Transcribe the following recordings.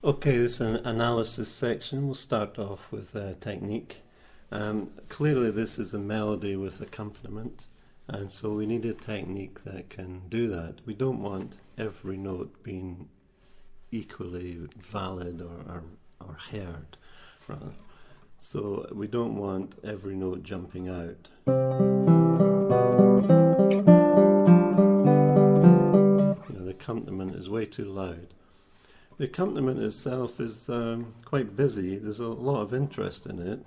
Okay, this is an analysis section. We'll start off with technique. Clearly this is a melody with accompaniment, and so we need a technique that can do that. We don't want every note being equally valid or heard, rather. So we don't want every note jumping out. The accompaniment is way too loud. The accompaniment itself is quite busy. There's a lot of interest in it.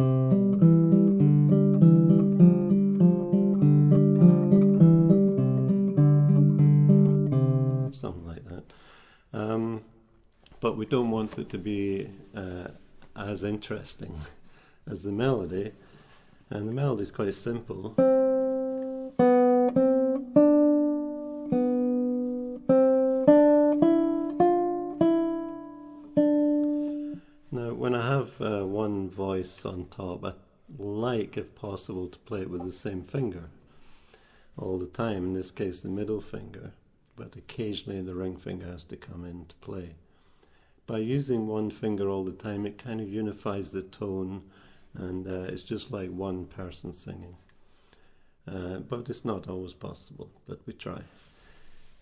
Something like that. But we don't want it to be as interesting as the melody. And the melody is quite simple. When I have one voice on top, I like, if possible, to play it with the same finger all the time, in this case the middle finger, but occasionally the ring finger has to come into play. By using one finger all the time, it kind of unifies the tone, and it's just like one person singing. But it's not always possible, but we try.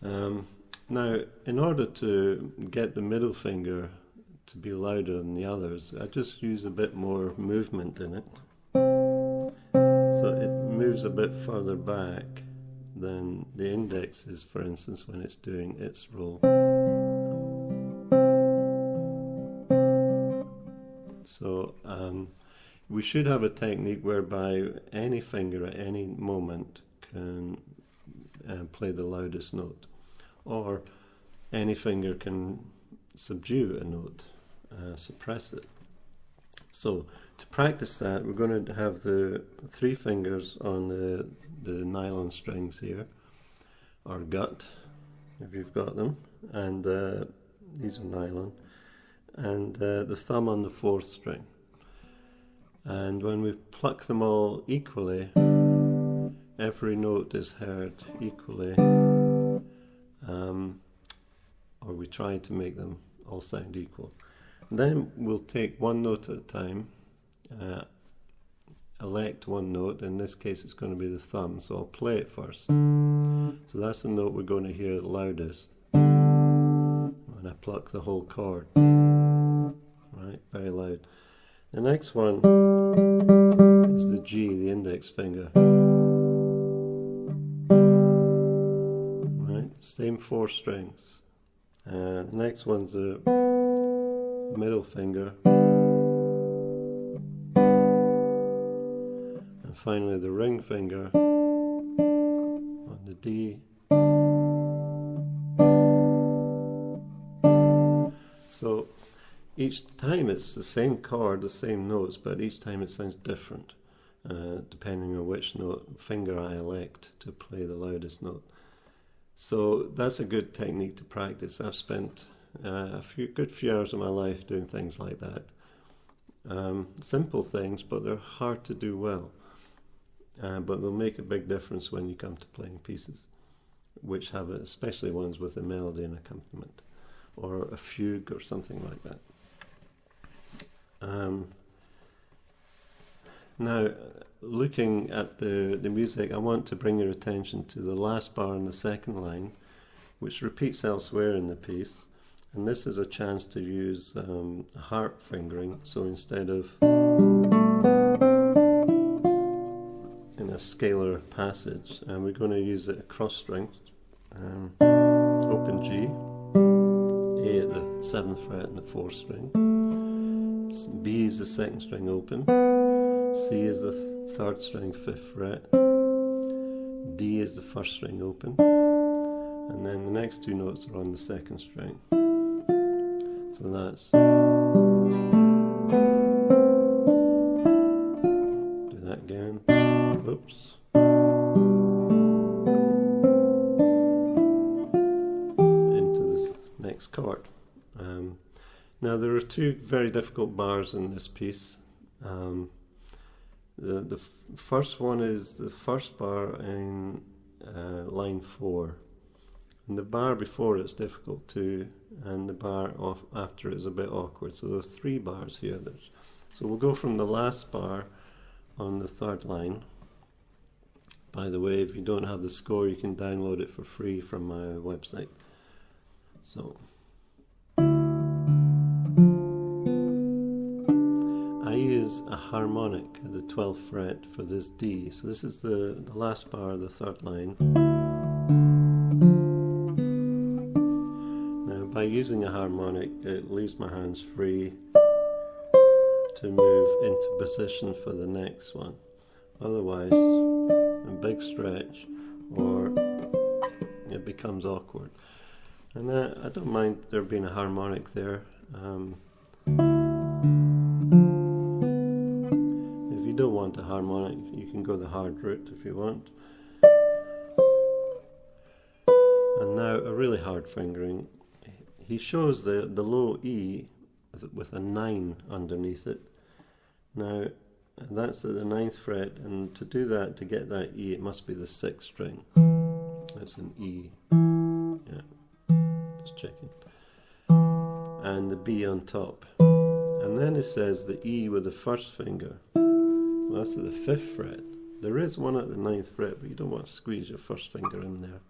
Now, in order to get the middle finger to be louder than the others, I just use a bit more movement in it. So it moves a bit further back than the index is, for instance, when it's doing its role. So we should have a technique whereby any finger at any moment can play the loudest note, or any finger can subdue a note, suppress it. So to practice that, we're going to have the three fingers on the nylon strings here, or gut, if you've got them, and these are nylon, and the thumb on the fourth string. And when we pluck them all equally, every note is heard equally, or we try to make them all sound equal. Then we'll take one note at a time, elect one note. In this case it's going to be the thumb, so I'll play it first. So that's the note we're going to hear loudest when I pluck the whole chord. Right, very loud. The next one is the G, the index finger. Right, same four strings. The next one's the middle finger, and finally the ring finger on the D. So each time it's the same chord, the same notes, but each time it sounds different, depending on which finger I elect to play the loudest note. So that's a good technique to practice. I've spent a good few hours of my life doing things like that. Simple things, but they're hard to do well. But they'll make a big difference when you come to playing pieces, which have especially ones with a melody and accompaniment, or a fugue or something like that. Now, looking at the music, I want to bring your attention to the last bar in the second line, which repeats elsewhere in the piece. And this is a chance to use harp fingering. So instead of in a scalar passage, we're going to use it across strings. Open G, A at the 7th fret and the 4th string. B is the 2nd string open. C is the 3rd string 5th fret. D is the 1st string open. And then the next two notes are on the 2nd string. So that's, do that again, oops, into this next chord. Now there are two very difficult bars in this piece. The first one is the first bar in line 4. And the bar before it's difficult too, and the bar off after is a bit awkward. So there's 3 bars here. So we'll go from the last bar on the 3rd line. By the way, if you don't have the score, you can download it for free from my website. So I use a harmonic at the 12th fret for this D. So this is the last bar of the 3rd line. Now by using a harmonic, it leaves my hands free to move into position for the next one. Otherwise, a big stretch, or it becomes awkward. And I don't mind there being a harmonic there. If you don't want a harmonic, you can go the hard route if you want. And now a really hard fingering. He shows the low E with a 9 underneath it. Now that's at the 9th fret, and to do that, to get that E, it must be the 6th string. That's an E. Yeah, just checking. And the B on top. And then it says the E with the 1st finger. Well, that's at the 5th fret. There is one at the 9th fret, but you don't want to squeeze your 1st finger in there.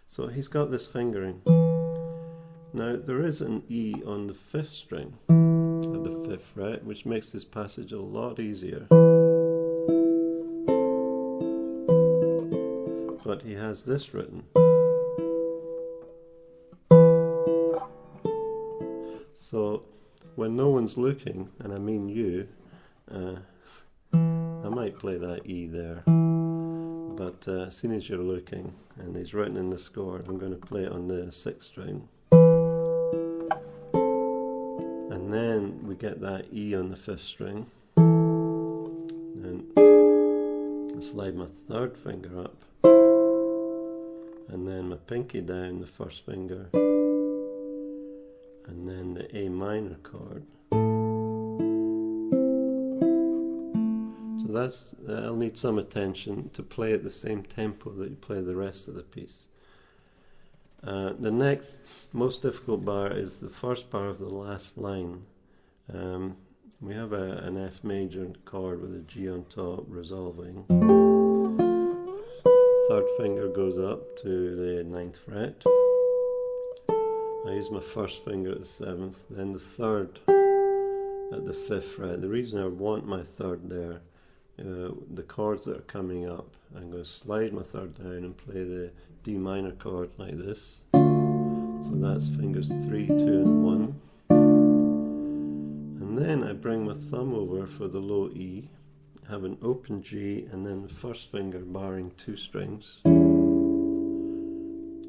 So he's got this fingering. Now there is an E on the 5th string at the 5th fret, which makes this passage a lot easier. But he has this written. So when no one's looking, and I mean you, I might play that E there. But as soon as you're looking, and he's written in the score, I'm going to play it on the 6th string. And then we get that E on the 5th string. Then I slide my 3rd finger up. And then my pinky down the 1st finger. And then the A minor chord. So that'll need some attention to play at the same tempo that you play the rest of the piece. The next most difficult bar is the 1st bar of the last line. We have an F major chord with a G on top resolving. 3rd finger goes up to the 9th fret. I use my 1st finger at the 7th, then the 3rd at the 5th fret. The reason I want my 3rd there, the chords that are coming up, I'm going to slide my 3rd down and play the D minor chord like this. So that's fingers 3, 2 and 1. And then I bring my thumb over for the low E, have an open G, and then the 1st finger barring 2 strings.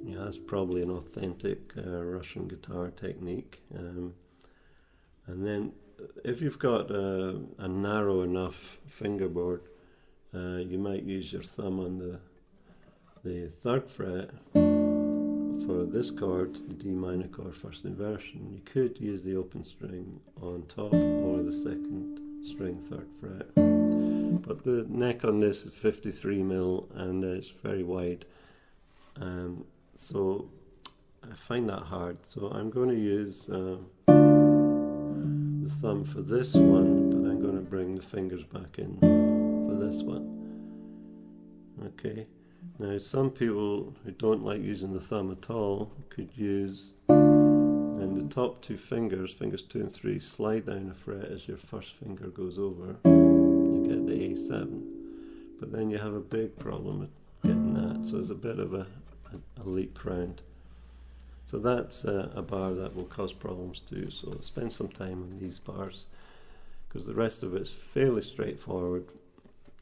Yeah, that's probably an authentic Russian guitar technique. And then if you've got a narrow enough fingerboard, you might use your thumb on the 3rd fret for this chord, the D minor chord 1st inversion. You could use the open string on top or the 2nd string 3rd fret. But the neck on this is 53 mil and it's very wide. So I find that hard. So I'm going to use the thumb for this one, but I'm going to bring the fingers back in for this one. Okay. Now some people who don't like using the thumb at all could use, and the top 2 fingers, fingers 2 and 3, slide down a fret as your 1st finger goes over. You get the A7. But then you have a big problem with getting that, so there's a bit of a leap round. So that's a bar that will cause problems too, so spend some time on these bars, because the rest of it's fairly straightforward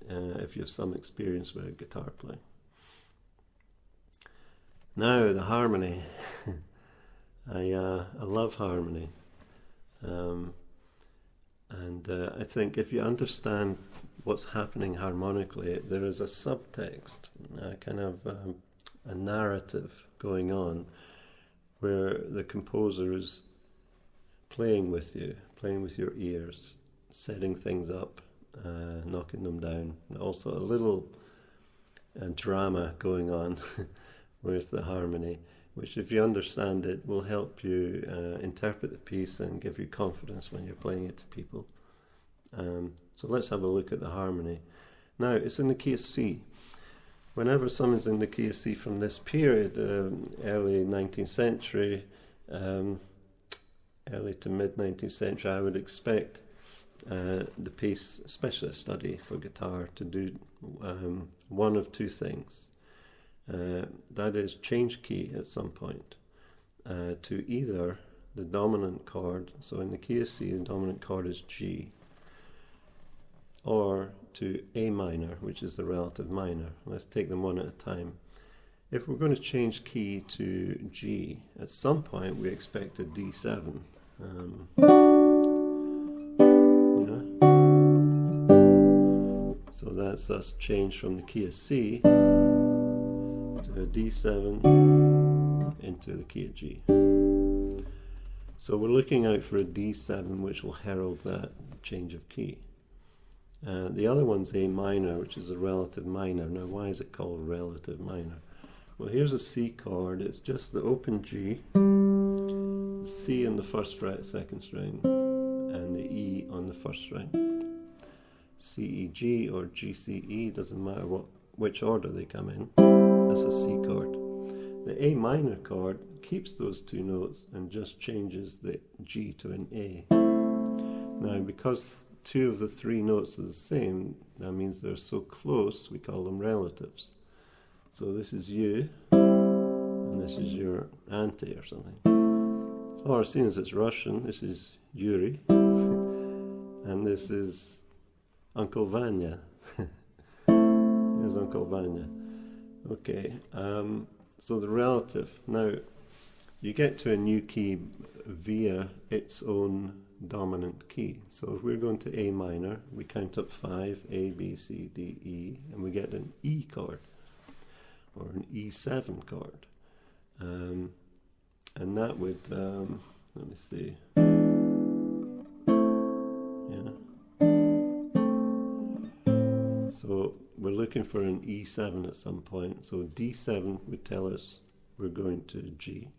if you have some experience with guitar playing. Now the harmony. I love harmony, and I think if you understand what's happening harmonically, there is a subtext, kind of a narrative going on, where the composer is playing with you, playing with your ears, setting things up, knocking them down. Also a little drama going on with the harmony, which, if you understand it, will help you interpret the piece and give you confidence when you're playing it to people. So let's have a look at the harmony. Now, it's in the key of C. Whenever someone's in the key of C from this period, early 19th century, early to mid 19th century, I would expect the piece, especially a study for guitar, to do one of two things. That is, change key at some point to either the dominant chord, so in the key of C the dominant chord is G, or to A minor, which is the relative minor. Let's take them one at a time. If we're going to change key to G, at some point we expect a D7. So that's us change from the key of C to a D7 into the key of G. So we're looking out for a D7 which will herald that change of key. The other one's A minor, which is a relative minor. Now, why is it called relative minor? Well, here's a C chord. It's just the open G, the C on the first fret, second string, and the E on the first string. C, E, G or G, C, E, doesn't matter which order they come in. That's a C chord. The A minor chord keeps those two notes and just changes the G to an A. Now, because two of the three notes are the same, that means they're so close we call them relatives. So this is you, and this is your auntie or something. Or, seeing as it's Russian, this is Yuri, and this is Uncle Vanya. There's Uncle Vanya. Okay, so the relative. Now, you get to a new key via its own dominant key. So if we're going to A minor, we count up 5, A, B, C, D, E, and we get an E chord, or an E7 chord. And that would, let me see, yeah. So we're looking for an E7 at some point. So D7 would tell us we're going to G.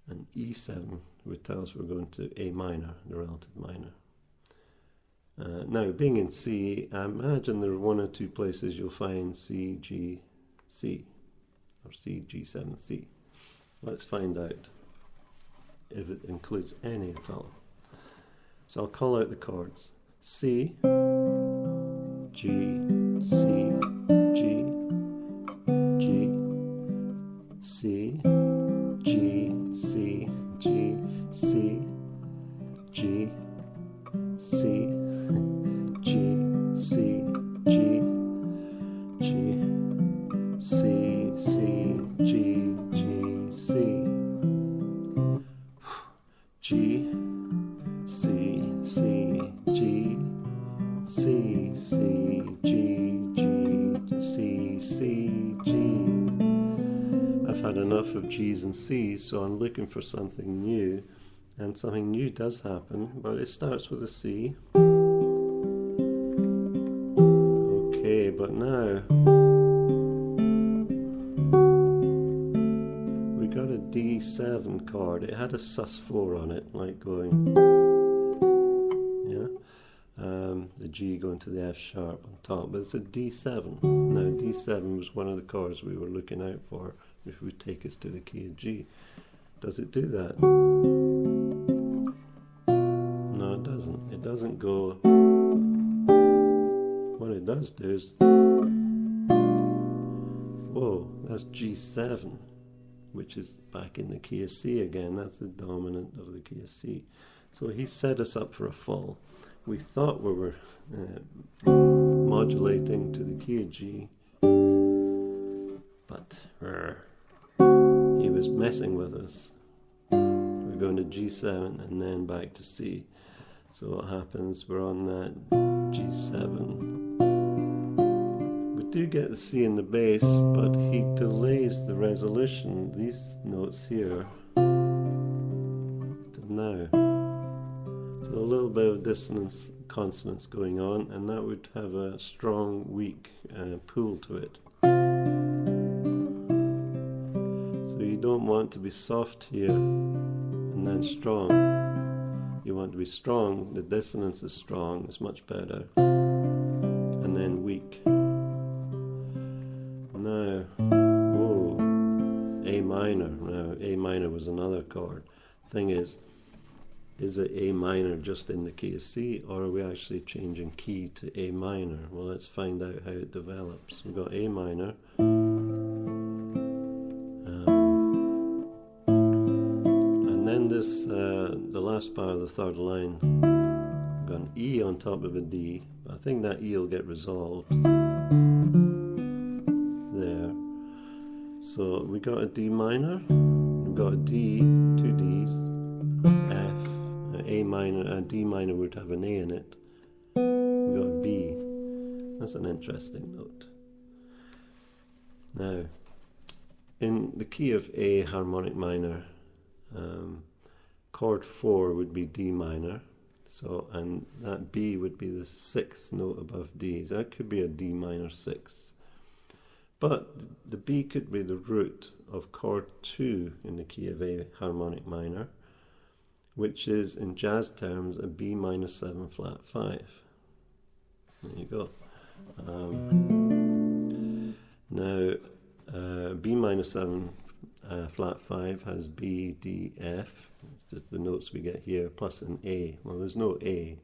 And E7 would tell us we're going to A minor, the relative minor. Now, being in C, I imagine there are one or two places you'll find C, G, C, or C, G7, C. Let's find out if it includes any at all. So I'll call out the chords. C, G, C, G, G, C, G, C, G, C, G, C, G, C, G, G, C, C, G, G, C, G, C, C, G, C, C, G, G, C, C, G. I've had enough of G's and C's, so I'm looking for something new, and something new does happen, but it starts with a C. Okay, but now we got a D7 chord. It had a sus4 on it, like going, yeah, the G going to the F sharp on top, but it's a D7. Now, D7 was one of the chords we were looking out for if it would take us to the key of G. Does it do that? No, it doesn't. It doesn't go. What it does do is, whoa, that's G7, which is back in the key of C again. That's the dominant of the key of C. So he set us up for a fall. We thought we were modulating to the key of G, but he was messing with us. We're going to G7 and then back to C. So what happens, we're on that G7. We do get the C in the bass, but he delays the resolution, these notes here, to now. So a little bit of dissonance, consonance going on, and that would have a strong, weak pull to it. don't want to be soft here and then strong. You want to be strong, the dissonance is strong, it's much better, and then weak. Now, whoa, A minor. Now, A minor was another chord. Thing is it A minor just in the key of C, or are we actually changing key to A minor? Well, let's find out how it develops. We've got A minor. And then this, the last part of the third line, we've got an E on top of a D. I think that E will get resolved there. So we got a D minor, we've got a D, two Ds, F, A minor, and D minor would have an A in it. We've got a B. That's an interesting note. Now, in the key of A harmonic minor, chord 4 would be D minor. So, and that B would be the 6th note above D. So that could be a D minor 6. But the B could be the root of chord 2 in the key of A harmonic minor, which is, in jazz terms, a B minor 7 flat 5. There you go. Now, B minor 7 flat 5 has B, D, F. It's just the notes we get here, plus an A. Well, there's no A.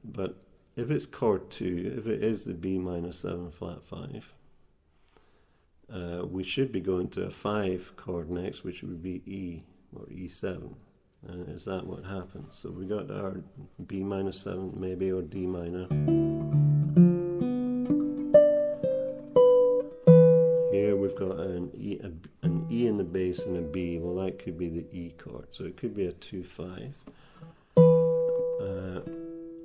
But if it's chord 2, if it is the B minor 7 flat 5, we should be going to a 5 chord next, which would be E, or E7. Is that what happens? So we got our B minor 7 maybe, or D minor. Here we've got an E in the bass and a B. Well, that could be the E chord. So it could be a 2-5.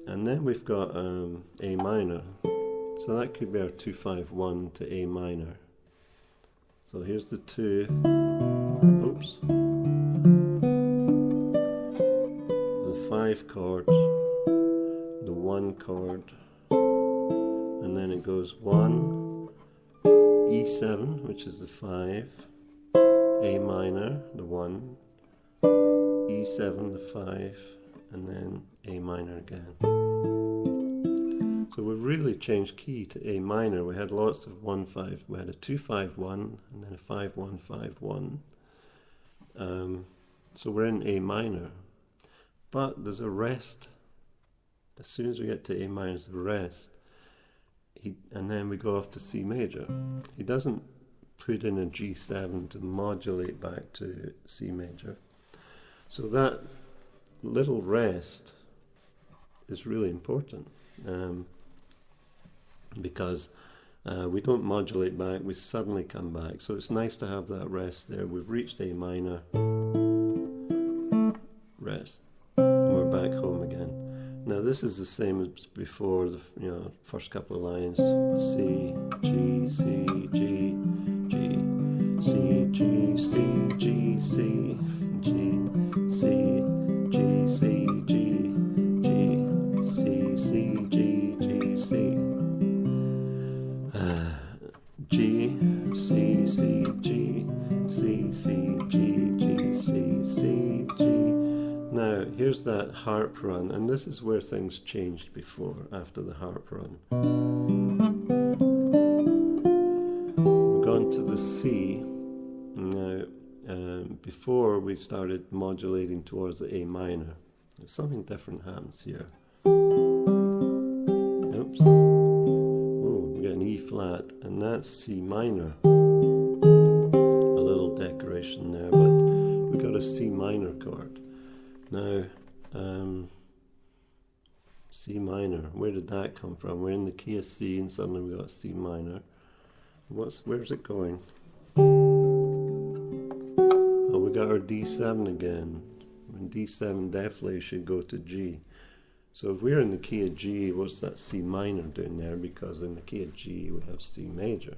And then we've got A minor. So that could be our 2-5-1 to A minor. So here's the 2. Oops. The 5 chord, the 1 chord, and then it goes 1, E7, which is the 5, A minor, the 1, E7, the 5, and then A minor again. So we've really changed key to A minor. We had lots of 1-5. We had a 2-5-1 and then a 5-1-5-1. So we're in A minor. But there's a rest. As soon as we get to A minor, there's a rest. And then we go off to C major. He doesn't put in a G7 to modulate back to C major. So that little rest is really important. Because we don't modulate back, we suddenly come back. So it's nice to have that rest there. We've reached A minor, rest, and we're back home again. Now this is the same as before, the first couple of lines. C, G, C, G, G, C, G, C, G, C, G, C, G, C, G, G, C, C, G, G, C. G, C, C, G, C, C, G, G, C, C, G. Now, here's that harp run, and this is where things changed before, after the harp run. We've gone to the C. Now, before we started modulating towards the A minor. Something different happens here. Oops. An E flat, and that's C minor. A little decoration there, but we got a C minor chord. Now, C minor, where did that come from? We're in the key of C, and suddenly we got C minor. Where's it going? Oh, we got our D7 again. And D7 definitely should go to G. So if we're in the key of G, what's that C minor doing there? Because in the key of G we have C major.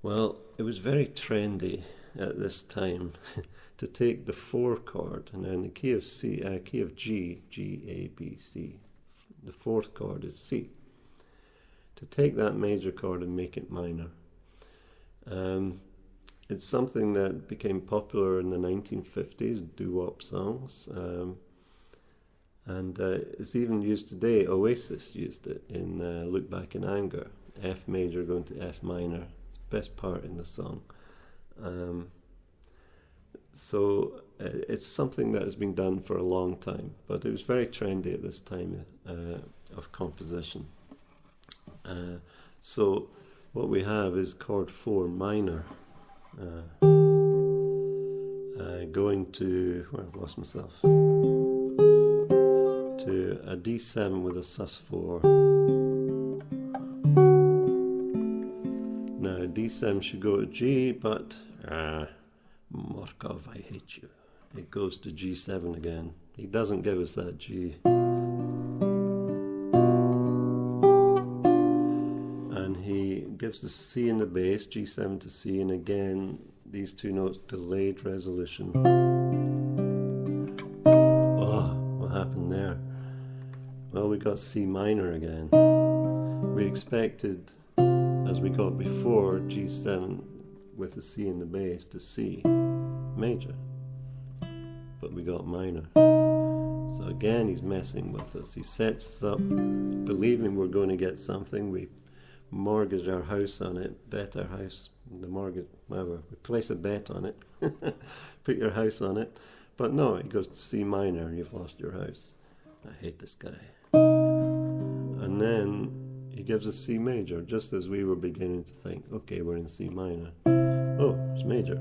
Well, it was very trendy at this time to take the 4 chord, and in the key of C, key of G, G, A, B, C, the 4th chord is C. To take that major chord and make it minor. it's something that became popular in the 1950s, doo-wop songs, and it's even used today. Oasis used it in Look Back in Anger. F major going to F minor, best part in the song. So it's something that has been done for a long time, but it was very trendy at this time of composition. So what we have is chord 4 minor, going to, where I've lost myself, to a D7 with a sus4. Now D7 should go to G, but Morkov, I hate you. It goes to G7 again. He doesn't give us that G. And he gives the C in the bass, G7 to C, and again, these two notes, delayed resolution. Oh, what happened there? Well, we got C minor again. We expected, as we got before, G7 with the C in the bass to C major, but we got minor. So again, he's messing with us. He sets us up believing we're going to get something. We mortgage our house on it, bet our house, the mortgage, whatever, we place a bet on it, put your house on it, but no, it goes to C minor and you've lost your house. I hate this guy. And then he gives us C major, just as we were beginning to think, okay, we're in C minor. Oh, it's major.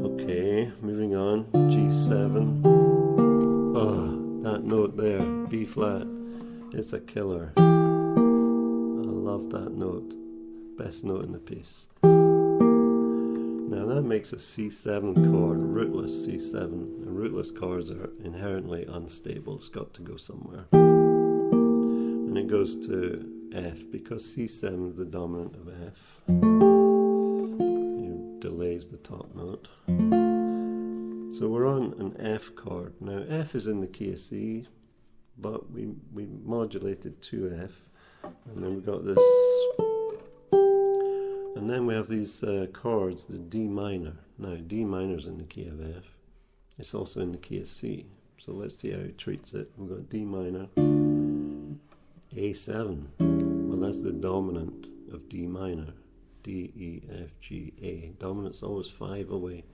Okay, moving on, G7. Oh, that note there, B flat, it's a killer. I love that note, best note in the piece. Now that makes a C7 chord, rootless C7. And rootless chords are inherently unstable, it's got to go somewhere. And it goes to F, because C7 is the dominant of F. It delays the top note. So we're on an F chord. Now F is in the key of C, but we modulated to F. And then we've got this. And then we have these chords, the D minor. Now D minor is in the key of F. It's also in the key of C. So let's see how he treats it. We've got D minor, A7. Well, that's the dominant of D minor. D, E, F, G, A. Dominant's always 5 away.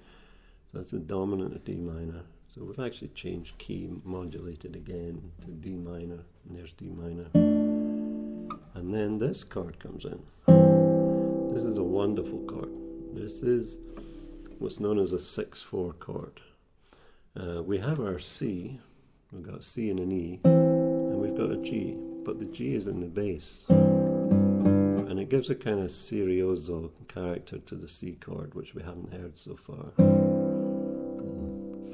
So that's the dominant of D minor. So we've actually changed key, modulated again to D minor. And there's D minor. And then this chord comes in. This is a wonderful chord. This is what's known as a 6/4 chord. We have our C. We've got a C and an E. And we've got a G. But the G is in the bass. And it gives a kind of serioso character to the C chord, which we haven't heard so far.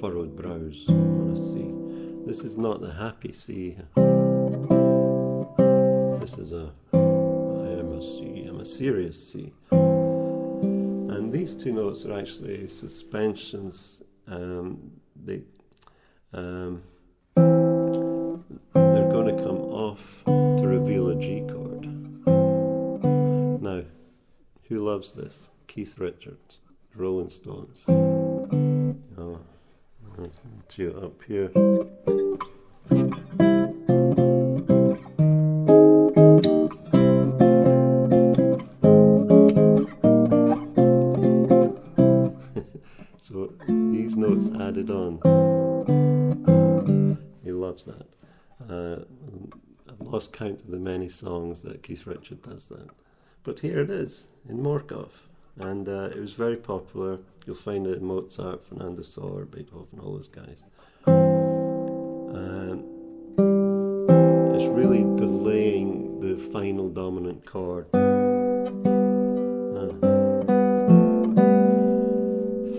Furrowed brows on a C. This is not the happy C. This is a, I am a C, I'm a serious C. And these two notes are actually suspensions. They're going to come off to reveal a G chord. Now, who loves this? Keith Richards, Rolling Stones. Oh, I'll tee it up here. So these notes added on. He loves that. I've lost count of the many songs that Keith Richards does that. But here it is, in Morkov. And it was very popular. You'll find it in Mozart, Fernando Sauer, Beethoven, all those guys. It's really delaying the final dominant chord.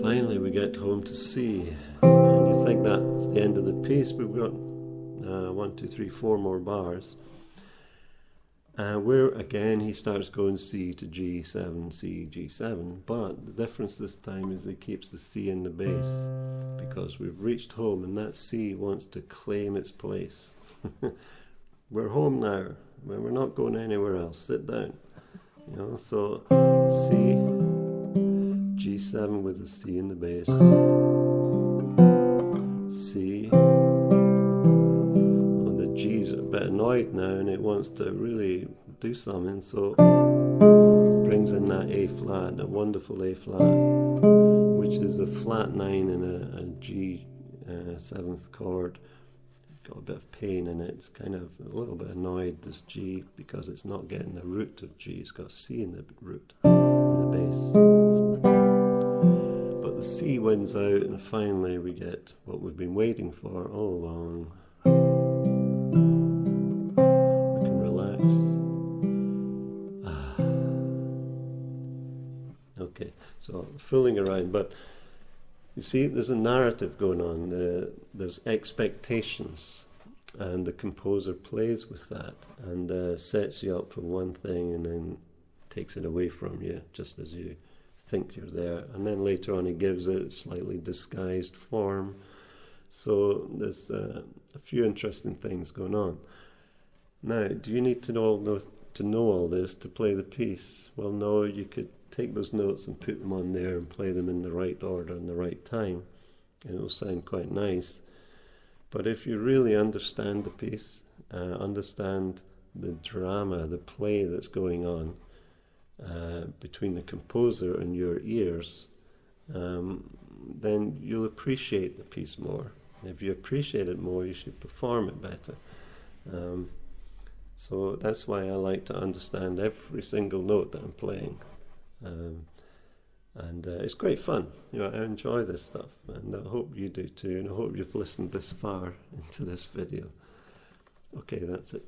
Finally we get home to C. And you think that's the end of the piece, but we've got 1, 2, 3, 4 more bars. Where again he starts going C to G7, C, G7, but the difference this time is he keeps the C in the bass, because we've reached home and that C wants to claim its place. We're home now, we're not going anywhere else, sit down. You know, so C, G7 with a C in the bass, C. Oh, the G's a bit annoyed now and it wants to really do something, so it brings in that A flat, a wonderful A flat, which is a flat 9 in a G 7th chord. Got a bit of pain in it. It's kind of a little bit annoyed, this G, because it's not getting the root of G. It's got C in the root, in the bass. But the C wins out, and finally we get what we've been waiting for all along. We can relax. Okay, so fooling around, but you see, there's a narrative going on. There's expectations, and the composer plays with that and sets you up for one thing and then takes it away from you just as you think you're there. And then later on he gives it slightly disguised form. So there's a few interesting things going on. Now, do you need to know all this to play the piece? Well, no, you could take those notes and put them on there and play them in the right order and the right time, and it will sound quite nice. But if you really understand the piece, understand the drama, the play that's going on between the composer and your ears, then you'll appreciate the piece more. And if you appreciate it more, you should perform it better. So that's why I like to understand every single note that I'm playing. And it's great fun. I enjoy this stuff, and I hope you do too, and I hope you've listened this far into this video. Okay, that's it.